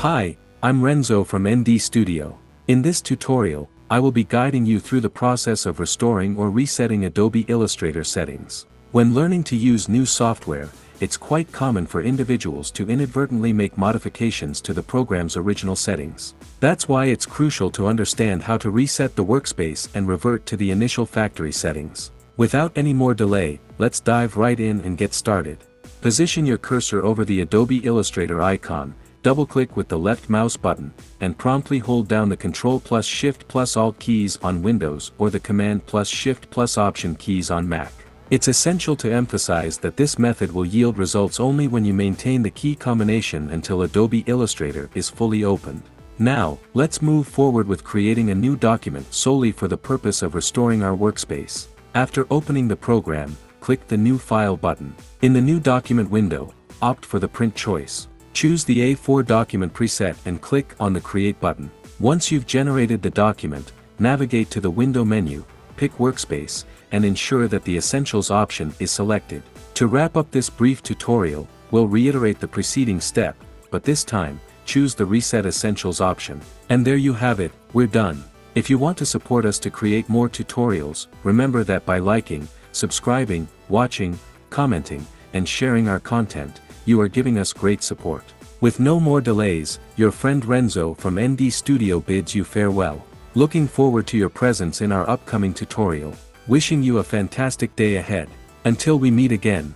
Hi, I'm Renzo from ND Studio. In this tutorial, I will be guiding you through the process of restoring or resetting Adobe Illustrator settings. When learning to use new software, it's quite common for individuals to inadvertently make modifications to the program's original settings. That's why it's crucial to understand how to reset the workspace and revert to the initial factory settings. Without any more delay, let's dive right in and get started. Position your cursor over the Adobe Illustrator icon, double-click with the left mouse button, and promptly hold down the Ctrl+Shift+Alt keys on Windows or the Command+Shift+Option keys on Mac. It's essential to emphasize that this method will yield results only when you maintain the key combination until Adobe Illustrator is fully opened. Now, let's move forward with creating a new document solely for the purpose of restoring our workspace. After opening the program, click the New File button. In the New Document window, opt for the Print choice. Choose the A4 document preset and click on the Create button. Once you've generated the document, navigate to the Window menu, pick Workspace, and ensure that the Essentials option is selected. To wrap up this brief tutorial, we'll reiterate the preceding step, but this time, choose the Reset Essentials option. And there you have it, we're done. If you want to support us to create more tutorials, remember that by liking, subscribing, watching, commenting, and sharing our content, you are giving us great support. With no more delays, your friend Renzo from ND Studio bids you farewell. Looking forward to your presence in our upcoming tutorial. Wishing you a fantastic day ahead. Until we meet again.